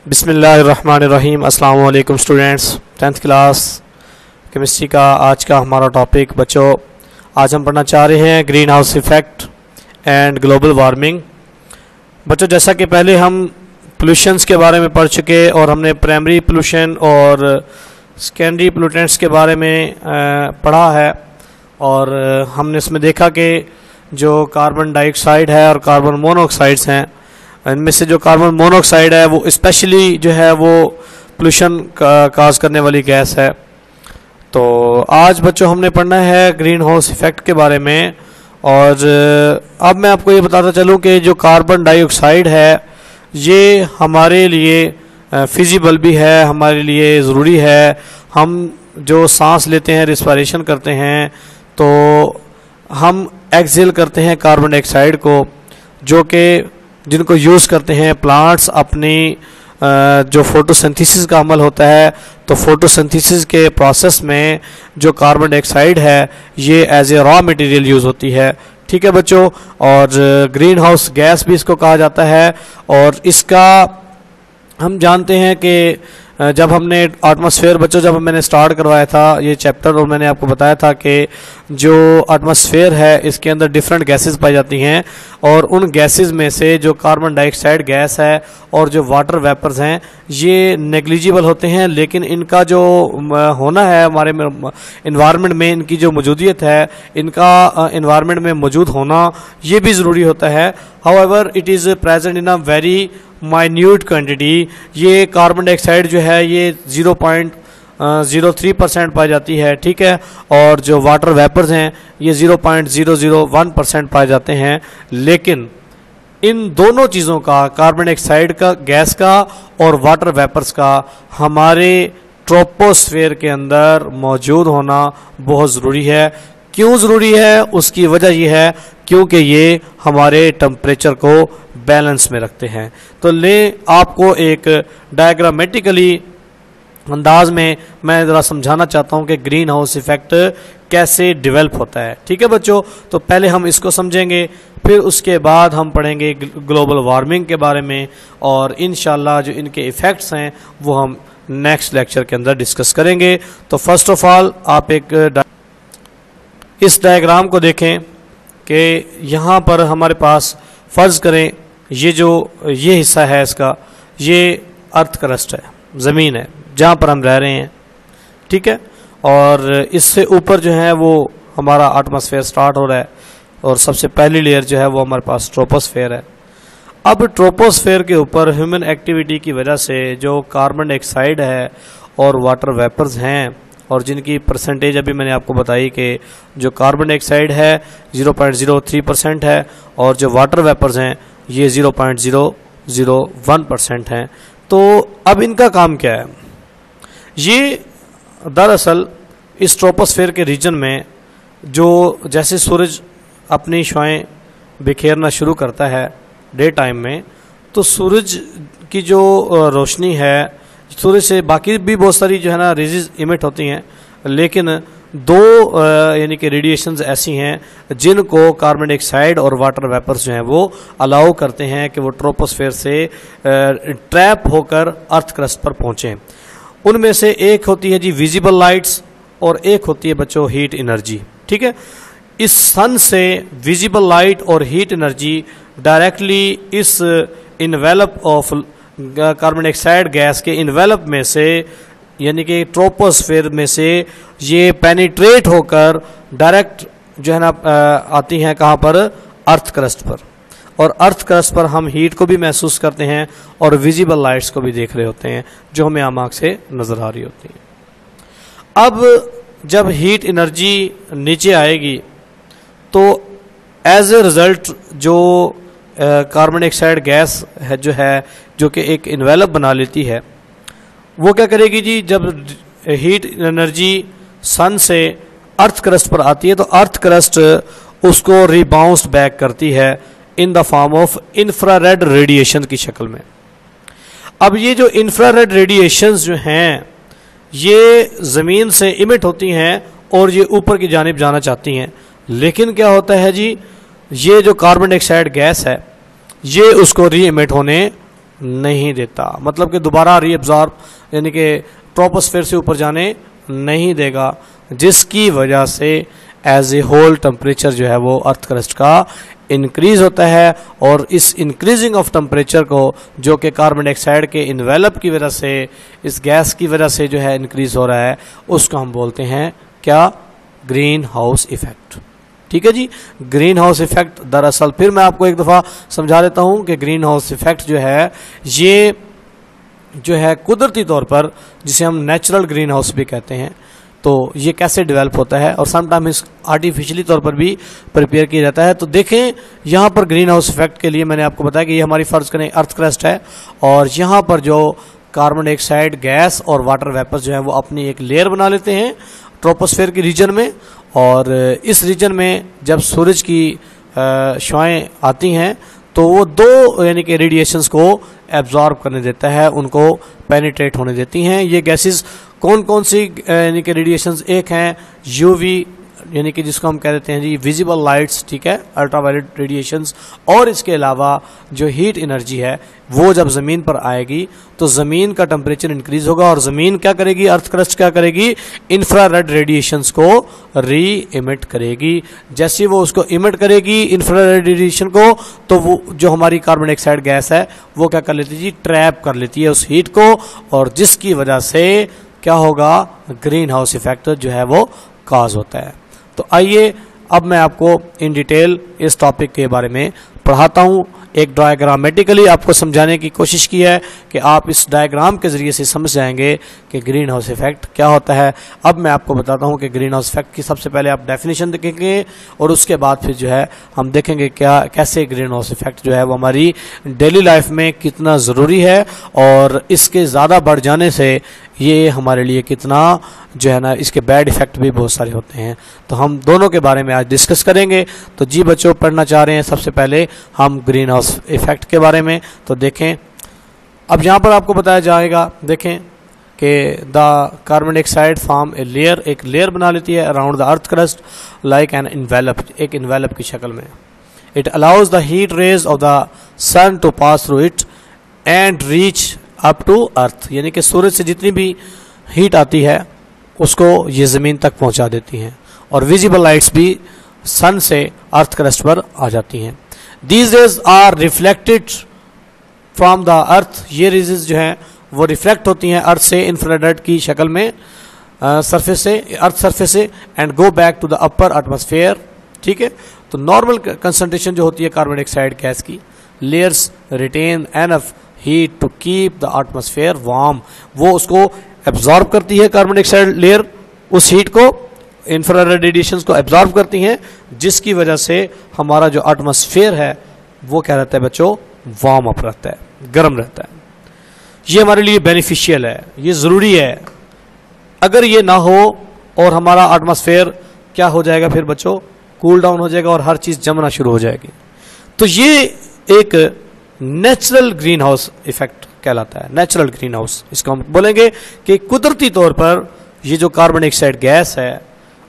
बिस्मिल्लाहिर्रहमानिर्रहीम। अस्सलाम वालेकुम स्टूडेंट्स। 10th क्लास केमिस्ट्री का आज का हमारा टॉपिक बच्चों, आज हम पढ़ना चाह रहे हैं green house effect and global warming. बच्चों, जैसा कि पहले हम पोल्यूशंस के बारे में पढ़ चुके और हमने प्राइमरी पोल्यूशन और सेकेंडरी पोल्यूटेंट्स के बारे में पढ़ा है, और हमने इसमें देखा कि जो कार्बन डाइऑक्साइड है और कार्बन मोनोऑक्साइड्स हैं, इनमें से जो कार्बन मोनोऑक्साइड है वो स्पेशली जो है वो पोल्यूशन काज करने वाली गैस है। तो आज बच्चों हमने पढ़ना है ग्रीन हाउस इफ़ेक्ट के बारे में। और अब मैं आपको ये बताता चलूँ कि जो कार्बन डाइऑक्साइड है ये हमारे लिए फिजिबल भी है, हमारे लिए ज़रूरी है। हम जो सांस लेते हैं, रिस्पायरेशन करते हैं, तो हम एक्सहेल करते हैं कार्बन डाइऑक्साइड को, जो कि जिनको यूज़ करते हैं प्लांट्स अपनी जो फोटोसिंथेसिस का अमल होता है। तो फोटोसिंथेसिस के प्रोसेस में जो कार्बन डाइऑक्साइड है ये as a raw material use होती है। ठीक है बच्चों, और ग्रीन हाउस गैस भी इसको कहा जाता है। और इसका हम जानते हैं कि जब हमने एटमॉस्फेयर बच्चों जब मैंने स्टार्ट करवाया था ये चैप्टर, और मैंने आपको बताया था कि जो एटमॉस्फेयर है इसके अंदर डिफरेंट गैसेस पाई जाती हैं, और उन गैसेस में से जो कार्बन डाइऑक्साइड गैस है और जो वाटर वेपर्स हैं ये नेग्लिजिबल होते हैं, लेकिन इनका जो होना है हमारे इन्वायरमेंट में, इनकी जो मौजूदियत है, इनका इन्वायरमेंट में मौजूद होना ये भी ज़रूरी होता है। However it is present in a very minute quantity. ये कार्बन डाइऑक्साइड जो है ये 0.03% पाई जाती है। ठीक है, और जो वाटर वेपर्स हैं ये 0.001% पाए जाते हैं। लेकिन इन दोनों चीज़ों का, कार्बन डाइऑक्साइड का गैस का और वाटर वेपर्स का, हमारे ट्रोपोस्फेयर के अंदर मौजूद होना बहुत ज़रूरी है। क्यों ज़रूरी है? उसकी वजह यह है क्योंकि ये हमारे टेम्परेचर को बैलेंस में रखते हैं। तो ले आपको एक डायग्रामेटिकली अंदाज में मैं ज़रा समझाना चाहता हूं कि ग्रीन हाउस इफ़ेक्ट कैसे डेवलप होता है। ठीक है बच्चों, तो पहले हम इसको समझेंगे, फिर उसके बाद हम पढ़ेंगे ग्लोबल वार्मिंग के बारे में, और इंशाल्लाह जो इनके इफ़ेक्ट्स हैं वो हम नेक्स्ट लेक्चर के अंदर डिस्कस करेंगे। तो फर्स्ट ऑफ ऑल आप इस डायग्राम को देखें कि यहाँ पर हमारे पास फ़र्ज़ करें ये हिस्सा है इसका, ये अर्थ क्रस्ट है, ज़मीन है जहाँ पर हम रह रहे हैं। ठीक है, और इससे ऊपर जो है वो हमारा एटमॉस्फेयर स्टार्ट हो रहा है, और सबसे पहली लेयर जो है वो हमारे पास ट्रोपोस्फेयर है। अब ट्रोपोस्फेयर के ऊपर ह्यूमन एक्टिविटी की वजह से जो कार्बन डाइऑक्साइड है और वाटर वेपर्स हैं, और जिनकी परसेंटेज अभी मैंने आपको बताई कि जो कार्बन डाइऑक्साइड है 0.03% है, और जो वाटर वेपर्स हैं ये 0.001% हैं। तो अब इनका काम क्या है? ये दरअसल इस ट्रोपोस्फेयर के रीजन में जो जैसे सूरज अपनी शुआएं बिखेरना शुरू करता है डे टाइम में, तो सूरज की जो रोशनी है, सूरज से बाकी भी बहुत सारी जो है ना रेजेस इमिट होती हैं, लेकिन दो यानी कि रेडिएशंस ऐसी हैं जिनको कार्बन डाइऑक्साइड और वाटर वेपर्स जो हैं वो अलाउ करते हैं कि वो ट्रोपोस्फेयर से ट्रैप होकर अर्थ क्रस्ट पर पहुँचें। उनमें से एक होती है जी विजिबल लाइट्स, और एक होती है बच्चों हीट एनर्जी। ठीक है, इस सन से विजिबल लाइट और हीट एनर्जी डायरेक्टली इस envelope of carbon dioxide gas के इन्वेलप में से, यानी कि ट्रोपोस्फेयर में से ये पेनिट्रेट होकर डायरेक्ट जो है ना आती हैं कहाँ पर? अर्थ क्रस्ट पर। और अर्थ क्रस्ट पर हम हीट को भी महसूस करते हैं और विजिबल लाइट्स को भी देख रहे होते हैं जो हमें आम आँख से नज़र आ रही होती हैं। अब जब हीट एनर्जी नीचे आएगी तो एज ए रिज़ल्ट जो कार्बन डाइऑक्साइड गैस है जो कि एक इन्वेलप बना लेती है, वो क्या करेगी जी? जब हीट एनर्जी सन से अर्थ क्रस्ट पर आती है तो अर्थ क्रस्ट उसको रिबाउंस बैक करती है in the form of infrared radiation की शक्ल में। अब ये जो इंफ्रारेड रेडिएशंस जो हैं ये ज़मीन से इमिट होती हैं और ये ऊपर की जानिब जाना चाहती हैं, लेकिन क्या होता है जी, ये जो कार्बन डाइऑक्साइड गैस है ये उसको री इमिट होने नहीं देता, मतलब कि दोबारा रीअब्जॉर्ब यानी कि ट्रोपोस्फेयर से ऊपर जाने नहीं देगा, जिसकी वजह से एज ए होल टेम्परेचर जो है वो अर्थ क्रस्ट का इंक्रीज होता है। और इस इंक्रीजिंग ऑफ टेम्परेचर को जो कि कार्बन डाइऑक्साइड के इन्वेलप की वजह से, इस गैस की वजह से जो है इंक्रीज हो रहा है, उसको हम बोलते हैं क्या? Green house effect. ठीक है जी। ग्रीन हाउस इफेक्ट दरअसल फिर मैं आपको एक दफ़ा समझा देता हूं कि ग्रीन हाउस इफेक्ट जो है ये जो है कुदरती तौर पर, जिसे हम नेचुरल ग्रीन हाउस भी कहते हैं, तो ये कैसे डेवलप होता है और समटाइम इस आर्टिफिशियली तौर पर भी प्रिपेयर किया जाता है। तो देखें यहाँ पर ग्रीन हाउस इफेक्ट के लिए मैंने आपको बताया कि ये हमारी फर्ज करें अर्थ क्रस्ट है, और यहाँ पर जो कार्बन डाइऑक्साइड गैस और वाटर वेपर्स जो है वो अपनी एक लेयर बना लेते हैं ट्रोपोस्फेयर के रीजन में, और इस रीजन में जब सूरज की शुआएं आती हैं तो वो दो यानी कि रेडिएशंस को एब्जॉर्ब करने देता है, उनको पेनिट्रेट होने देती हैं। ये गैसेस कौन कौन सी यानी कि रेडिएशंस? एक हैं यूवी यानी कि जिसको हम कह देते हैं जी विजिबल लाइट्स, ठीक है, अल्ट्रावायलेट रेडिएशंस, और इसके अलावा जो हीट एनर्जी है वो जब ज़मीन पर आएगी तो ज़मीन का टेम्परेचर इंक्रीज होगा, और ज़मीन क्या करेगी? अर्थ क्रस्ट क्या करेगी? इंफ्रारेड रेडिएशंस को री इमिट करेगी। जैसे वो उसको इमिट करेगी इंफ्रारेड रेडिएशन को, तो वो जो हमारी कार्बन डाइऑक्साइड गैस है वो क्या कर लेती है जी? ट्रैप कर लेती है उस हीट को, और जिसकी वजह से क्या होगा? ग्रीन हाउस इफेक्ट जो है वो काज होता है। तो आइए अब मैं आपको इन डिटेल इस टॉपिक के बारे में पढ़ाता हूँ। एक डायग्रामेटिकली आपको समझाने की कोशिश की है कि आप इस डायग्राम के ज़रिए से समझ जाएंगे कि ग्रीन हाउस इफेक्ट क्या होता है। अब मैं आपको बताता हूँ कि ग्रीन हाउस इफेक्ट की सबसे पहले आप डेफिनेशन देखेंगे, और उसके बाद फिर जो है हम देखेंगे क्या कैसे ग्रीन हाउस इफेक्ट जो है वो हमारी डेली लाइफ में कितना ज़रूरी है, और इसके ज़्यादा बढ़ जाने से ये हमारे लिए कितना जो है ना, इसके बैड इफ़ेक्ट भी बहुत सारे होते हैं। तो हम दोनों के बारे में आज डिस्कस करेंगे। तो जी बच्चों, पढ़ना चाह रहे हैं सबसे पहले हम ग्रीन हाउस इफेक्ट के बारे में, तो देखें अब यहाँ पर आपको बताया जाएगा। देखें कि the carbon dioxide form a layer, एक लेयर बना लेती है around the earth crust like an envelope, एक इन्वेलप की शक्ल में। It allows the heat rays of the sun to pass through it and reach up to earth, यानी कि सूरज से जितनी भी हीट आती है उसको ये ज़मीन तक पहुंचा देती हैं, और विजिबल लाइट्स भी सन से अर्थ क्रस्ट पर आ जाती हैं। These rays are reflected from the earth, ये रेजेस जो हैं वो रिफ्लेक्ट होती हैं अर्थ से इंफ्रारेड की शक्ल में सरफेस से, अर्थ सरफेस से, and go back to the upper atmosphere. ठीक है, तो नॉर्मल कंसंट्रेशन जो होती है कार्बन डाइऑक्साइड गैस की, layers retain enough heat to keep the atmosphere warm, वो उसको एब्जॉर्ब करती है कार्बन डाइऑक्साइड लेयर, उस हीट को, इंफ्रारेड रेडिएशंस को एब्जॉर्ब करती हैं, जिसकी वजह से हमारा जो एटमॉस्फेयर है वो क्या रहता है बच्चों? वार्म अप रहता है, गर्म रहता है। ये हमारे लिए बेनिफिशियल है, ये ज़रूरी है। अगर ये ना हो और हमारा एटमॉस्फेयर क्या हो जाएगा फिर बच्चों? कूल डाउन हो जाएगा और हर चीज़ जमना शुरू हो जाएगी। तो ये एक नेचुरल ग्रीन हाउस इफेक्ट कहलाता है, नेचुरल ग्रीन हाउस। इसको हम बोलेंगे कि कुदरती तौर पर ये जो कार्बन डाइऑक्साइड गैस है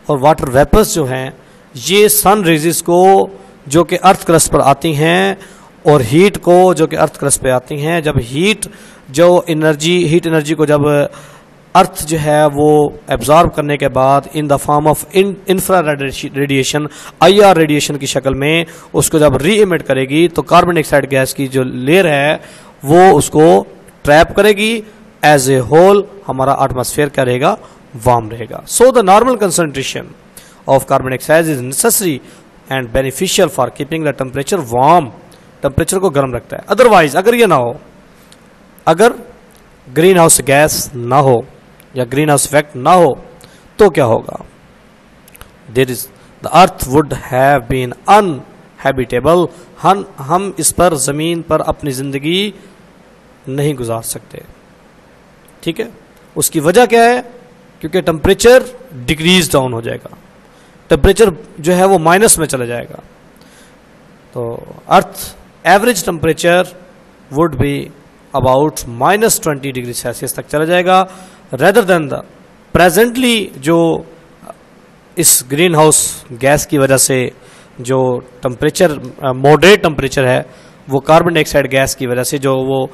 और वाटर वेपर्स जो हैं, ये सन रेजेस को जो कि अर्थ क्रस्ट पर आती हैं, और हीट को जो कि अर्थ क्रस्ट पे आती हैं, जब हीट एनर्जी को जब अर्थ जो है वो एब्जॉर्ब करने के बाद in the form of infrared radiation, IR radiation की शक्ल में उसको जब री इमिट करेगी, तो कार्बन डाइऑक्साइड गैस की जो लेयर है वो उसको ट्रैप करेगी। एज ए होल हमारा एटमॉस्फेयर क्या रहेगा? वार्म रहेगा। So the normal concentration of carbon dioxide is necessary and beneficial for keeping the temperature warm, temperature को गर्म रखता है। अदरवाइज अगर ये ना हो, अगर ग्रीन हाउस गैस ना हो या ग्रीन हाउस इफेक्ट ना हो, तो क्या होगा? There is the earth would have been uninhabitable, हम इस पर जमीन पर अपनी जिंदगी नहीं गुजार सकते। ठीक है, उसकी वजह क्या है? क्योंकि टेम्परेचर डिक्रीज डाउन हो जाएगा, टेम्परेचर जो है वो माइनस में चला जाएगा। तो earth average temperature would be about -20 degree Celsius तक चला जाएगा, रेदर देन द प्रेजेंटली जो इस ग्रीन हाउस गैस की वजह से जो टेम्परेचर मॉडरेट टेम्परेचर है वो कार्बन डाइऑक्साइड गैस की वजह से जो वो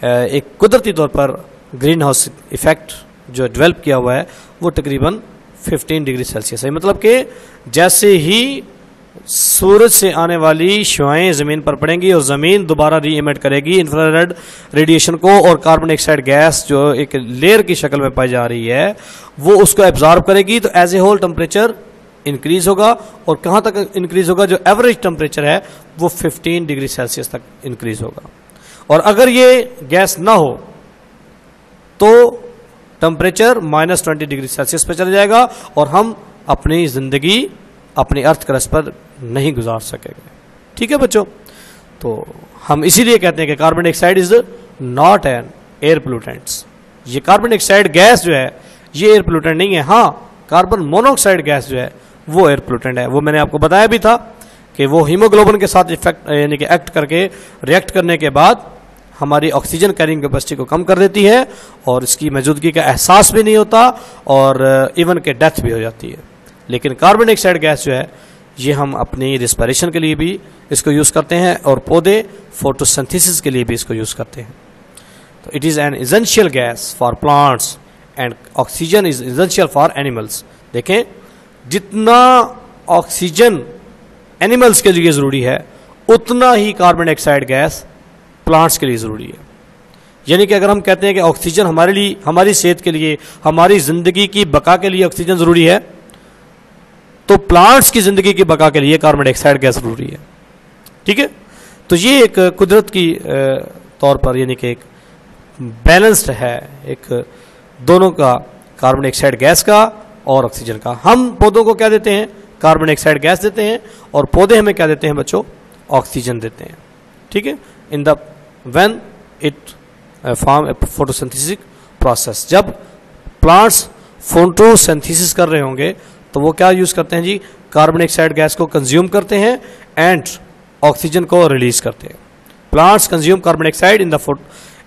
एक कुदरती तौर पर ग्रीन हाउस इफेक्ट जो डेवलप किया हुआ है वो तकरीबन 15 डिग्री सेल्सियस है। मतलब कि जैसे ही सूरज से आने वाली शुआएं ज़मीन पर पड़ेंगी और ज़मीन दोबारा री इमिट करेगी इंफ्रारेड रेडिएशन को, और कार्बन डाइऑक्साइड गैस जो एक लेयर की शक्ल में पाई जा रही है वो उसको एब्जॉर्ब करेगी, तो as a whole temperature increase होगा। और कहाँ तक इंक्रीज होगा? जो एवरेज टेम्परेचर है वो 15 डिग्री सेल्सियस तक इंक्रीज होगा। और अगर ये गैस ना हो तो टेम्परेचर -20 डिग्री सेल्सियस पर चला जाएगा और हम अपनी ज़िंदगी अपनी अर्थ क्रस्ट पर नहीं गुजार सकेंगे। ठीक है बच्चों, तो हम इसीलिए कहते हैं कि carbon dioxide is not an air pollutants. ये कार्बन डाइऑक्साइड गैस जो है ये एयर पोल्यूटेंट नहीं है। हाँ, कार्बन मोनोऑक्साइड गैस जो है वो एयर पोल्यूटेंट है। वो मैंने आपको बताया भी था कि वो हीमोग्लोबिन के साथ इफेक्ट यानी कि एक्ट करके रिएक्ट करने के बाद हमारी ऑक्सीजन कैरिंग कैपेसिटी को कम कर देती है और इसकी मौजूदगी का एहसास भी नहीं होता और इवन के डेथ भी हो जाती है। लेकिन कार्बन डाइऑक्साइड गैस जो है ये हम अपनी रिस्पिरेशन के लिए भी इसको यूज़ करते हैं और पौधे फोटोसिंथेसिस के लिए भी इसको यूज़ करते हैं। तो it is an essential gas for plants and oxygen is essential for animals. देखें, जितना ऑक्सीजन एनिमल्स के लिए ज़रूरी है उतना ही कार्बन डाइऑक्साइड गैस प्लांट्स के लिए ज़रूरी है। यानी कि अगर हम कहते हैं कि ऑक्सीजन हमारे लिए, हमारी सेहत के लिए, हमारी ज़िंदगी की बका के लिए ऑक्सीजन ज़रूरी है, तो प्लांट्स की ज़िंदगी की बका के लिए कार्बन डाइऑक्साइड गैस ज़रूरी है। ठीक है, तो ये एक कुदरत की तौर पर यानी कि एक बैलेंस्ड है, एक दोनों का, कार्बन डाइऑक्साइड गैस का और ऑक्सीजन का। हम पौधों को क्या देते हैं? कार्बन डाइऑक्साइड गैस देते हैं और पौधे हमें क्या देते हैं बच्चों? ऑक्सीजन देते हैं। ठीक है, in the when it form photosynthesis process. जब प्लांट्स फोटोसिंथेसिस कर रहे होंगे तो वो क्या यूज करते हैं जी? कार्बन डाइऑक्साइड गैस को कंज्यूम करते हैं एंड ऑक्सीजन को रिलीज करते हैं। Plants consume carbon dioxide in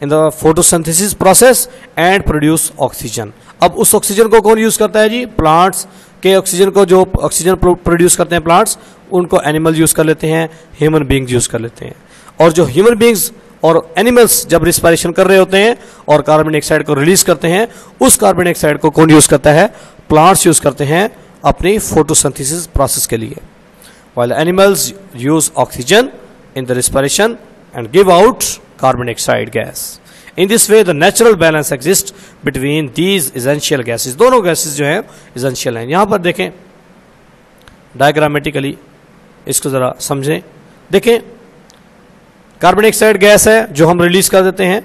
the photosynthesis process and produce oxygen. अब उस ऑक्सीजन को कौन यूज करता है जी? प्लांट्स के ऑक्सीजन को, जो ऑक्सीजन प्रोड्यूस करते हैं प्लांट्स, उनको एनिमल यूज कर लेते हैं, ह्यूमन बींग्स यूज कर लेते हैं। और जो ह्यूमन बींग्स और एनिमल्स जब रिस्पिरेशन कर रहे होते हैं और कार्बन डाइऑक्साइड को रिलीज करते हैं, उस कार्बन डाइऑक्साइड को कौन यूज करता है? प्लांट्स यूज करते हैं अपनी फोटोसिंथेसिस प्रोसेस के लिए। while animals use oxygen in the respiration and give out carbon dioxide gas. In this way the natural balance exists between these essential gases. दोनों गैसेस जो हैं essential हैं। यहाँ पर देखें डायग्रामेटिकली, इसको ज़रा समझें। देखें, कार्बन डाइऑक्साइड गैस है जो हम रिलीज कर देते हैं।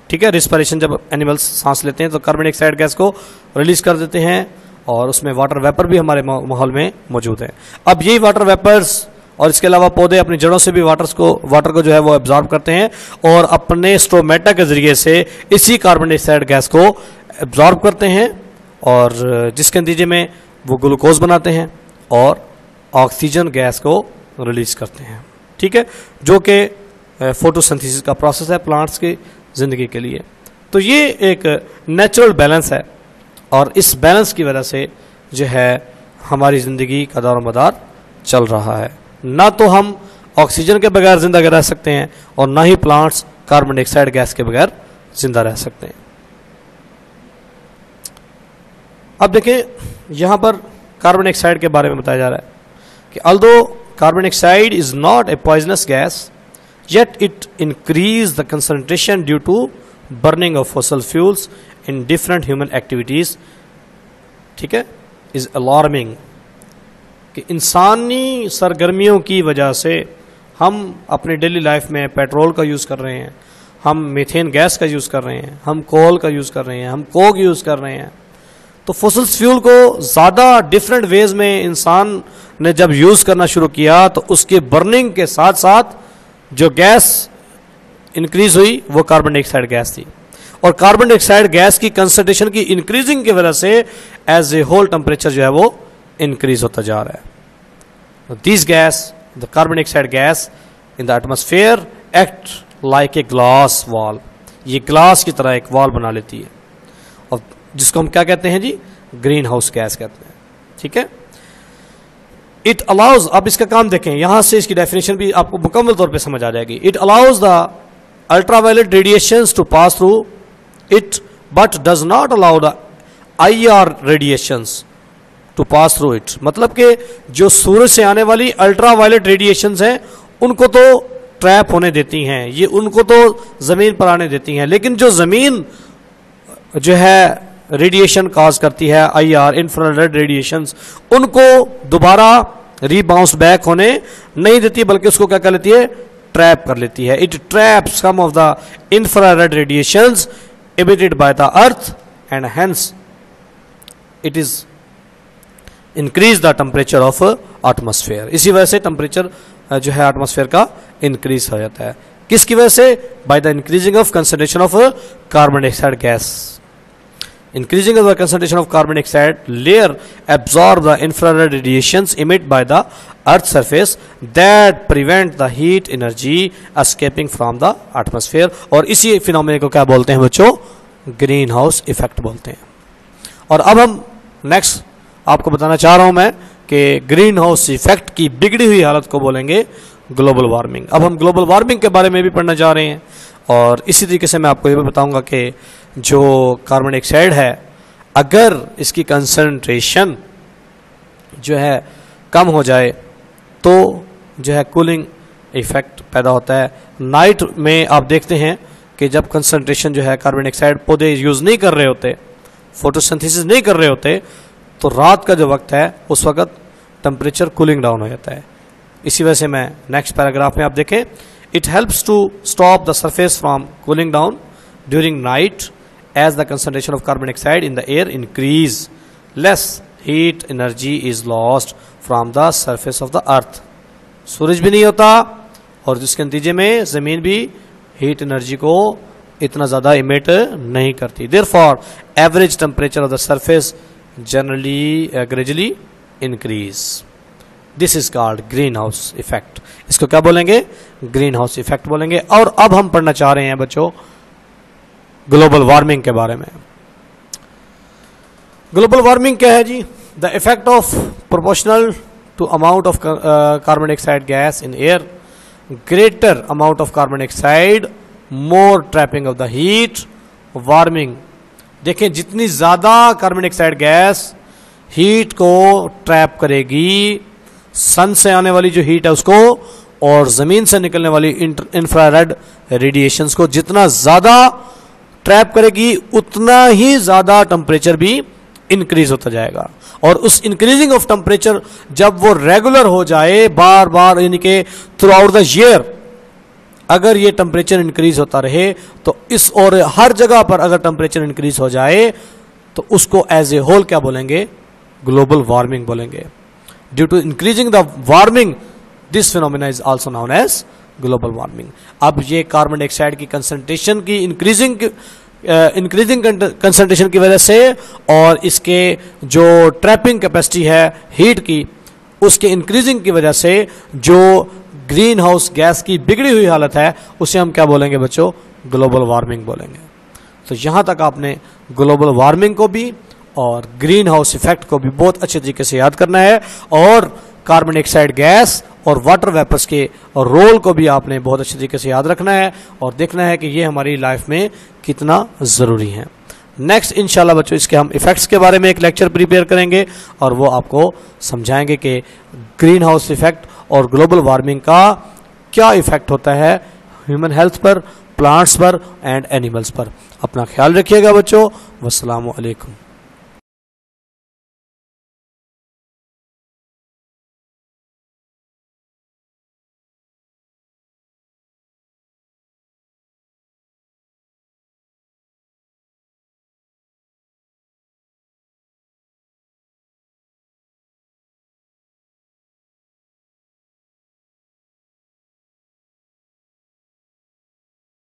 ठीक है, रिस्पिरेशन जब एनिमल्स सांस लेते हैं तो कार्बन डाइऑक्साइड गैस को रिलीज कर देते हैं और उसमें वाटर वेपर भी हमारे माहौल में मौजूद है। अब यही वाटर वेपर्स और इसके अलावा पौधे अपनी जड़ों से भी वाटर को जो है वो एब्जॉर्ब करते हैं और अपने स्टोमेटा के जरिए से इसी कार्बन डाइऑक्साइड गैस को एब्जॉर्ब करते हैं और जिसके नतीजे में वो ग्लूकोज बनाते हैं और ऑक्सीजन गैस को रिलीज करते हैं। ठीक है, जो कि फोटोसिंथेसिस का प्रोसेस है प्लांट्स की ज़िंदगी के लिए। तो ये एक नेचुरल बैलेंस है और इस बैलेंस की वजह से जो है हमारी ज़िंदगी का दौर मदार चल रहा है। ना तो हम ऑक्सीजन के बगैर ज़िंदा रह सकते हैं और ना ही प्लांट्स कार्बन डाइऑक्साइड गैस के बगैर ज़िंदा रह सकते हैं। अब देखें, यहाँ पर कार्बन डाइऑक्साइड के बारे में बताया जा रहा है कि although carbon dioxide is not a poisonous gas, yet it increase the concentration due to burning of fossil fuels in different human activities, ठीक है, is alarming। कि इंसानी सरगर्मियों की वजह से हम अपने डेली लाइफ में पेट्रोल का यूज़ कर रहे हैं, हम मीथेन गैस का यूज़ कर रहे हैं, हम कोल का यूज़ कर रहे हैं, हम कोक यूज़ कर रहे हैं। तो फॉसिल फ्यूल को ज़्यादा डिफरेंट वेज में इंसान ने जब यूज़ करना शुरू किया तो उसके बर्निंग के साथ साथ जो गैस इंक्रीज हुई वो कार्बन डाइऑक्साइड गैस थी और कार्बन डाइऑक्साइड गैस की कंसंट्रेशन की इंक्रीजिंग की वजह से एज ए होल टेम्परेचर जो है वो इंक्रीज होता जा रहा है। This gas, the carbon dioxide gas in the atmosphere act like a glass wall. ये ग्लास की तरह एक वॉल बना लेती है और जिसको हम क्या कहते हैं जी? ग्रीन हाउस गैस कहते हैं। ठीक है, इट अलाउज, अब इसका काम देखें, यहां से इसकी डेफिनेशन भी आपको मुकम्मल तौर पे समझ आ जाएगी। It allows the ultraviolet radiations to pass through it but does not allow the IR radiations to pass through it. मतलब कि जो सूरज से आने वाली अल्ट्रावायलेट रेडिएशंस हैं उनको तो ट्रैप होने देती हैं, ये उनको तो जमीन पर आने देती हैं, लेकिन जो जमीन जो है रेडिएशन कॉज करती है IR इंफ्रारेड रेडिएशंस, उनको दोबारा रीबाउंस बैक होने नहीं देती, बल्कि उसको क्या कर लेती है, ट्रैप कर लेती है। It traps some of the infrared radiations emitted by the earth and hence it is increase the temperature of atmosphere। इसी वजह से टेम्परेचर जो है एटमॉस्फेयर का इंक्रीज हो जाता है। किसकी वजह से? By the increasing of concentration of carbon dioxide gas. Increasing of the concentration of carbon dioxide layer absorb the infrared radiations emitted by the earth surface that prevent the heat energy escaping from the atmosphere। और इसी phenomena को क्या बोलते हैं बच्चों? Green house effect बोलते हैं। और अब हम नेक्स्ट आपको बताना चाह रहा हूं मैं कि ग्रीन हाउस इफेक्ट की बिगड़ी हुई हालत को बोलेंगे ग्लोबल वार्मिंग। अब हम ग्लोबल वार्मिंग के बारे में भी पढ़ना चाह रहे हैं, और इसी तरीके से मैं आपको ये भी बताऊंगा कि जो कार्बन डाइऑक्साइड है, अगर इसकी कंसंट्रेशन जो है कम हो जाए तो जो है कूलिंग इफेक्ट पैदा होता है। नाइट में आप देखते हैं कि जब कंसंट्रेशन जो है कार्बन डाइऑक्साइड पौधे यूज़ नहीं कर रहे होते, फोटोसिंथेसिस नहीं कर रहे होते, तो रात का जो वक्त है उस वक्त टेम्परेचर कूलिंग डाउन हो जाता है। इसी वजह से मैं नेक्स्ट पैराग्राफ में आप देखें, it helps to stop the surface from cooling down during night as the concentration of carbon dioxide in the air increase, less heat energy is lost from the surface of the earth। सूरज भी नहीं होता और जिसके नतीजे में जमीन भी heat energy को इतना ज़्यादा इमिट नहीं करती। Therefore, average temperature of the surface generally gradually increase। This is called greenhouse effect। इसको क्या बोलेंगे? ग्रीन हाउस इफेक्ट बोलेंगे। और अब हम पढ़ना चाह रहे हैं बच्चों ग्लोबल वार्मिंग के बारे में। ग्लोबल वार्मिंग क्या है जी? The effect of proportional to amount of carbon dioxide gas in air, greater amount of carbon dioxide, more trapping of the heat, warming. देखें, जितनी ज्यादा कार्बन डाइऑक्साइड गैस हीट को ट्रैप करेगी, सन से आने वाली जो हीट है उसको, और जमीन से निकलने वाली इंफ्रारेड रेडिएशंस को जितना ज्यादा ट्रैप करेगी, उतना ही ज्यादा टेम्परेचर भी इंक्रीज होता जाएगा। और उस इंक्रीजिंग ऑफ टेम्परेचर जब वो रेगुलर हो जाए, बार बार, यानी कि थ्रू आउट द ईयर अगर ये टेम्परेचर इंक्रीज होता रहे, तो इस और हर जगह पर अगर टेम्परेचर इंक्रीज हो जाए तो उसको एज ए होल क्या बोलेंगे? ग्लोबल वार्मिंग बोलेंगे। Due to increasing the warming, this phenomena is also known as global warming. अब ये कार्बन डाइऑक्साइड की कंसंट्रेशन की इंक्रीजिंग कंसंट्रेशन की वजह से और इसके जो ट्रैपिंग कैपेसिटी है हीट की, उसके इंक्रीजिंग की वजह से जो ग्रीन हाउस गैस की बिगड़ी हुई हालत है, उसे हम क्या बोलेंगे बच्चों? ग्लोबल वार्मिंग बोलेंगे। तो यहां तक आपने ग्लोबल वार्मिंग को भी और ग्रीन हाउस इफेक्ट को भी बहुत अच्छे तरीके से याद करना है, और कार्बन डाइऑक्साइड गैस और वाटर वेपर्स के रोल को भी आपने बहुत अच्छे तरीके से याद रखना है और देखना है कि ये हमारी लाइफ में कितना ज़रूरी है। नेक्स्ट इंशाल्लाह बच्चों इसके हम इफेक्ट्स के बारे में एक लेक्चर प्रिपेयर करेंगे और वो आपको समझाएंगे कि ग्रीन हाउस इफेक्ट और ग्लोबल वार्मिंग का क्या इफेक्ट होता है ह्यूमन हेल्थ पर, प्लांट्स पर एंड एनिमल्स पर। अपना ख्याल रखिएगा बच्चों। वस्सलामु अलैकुम।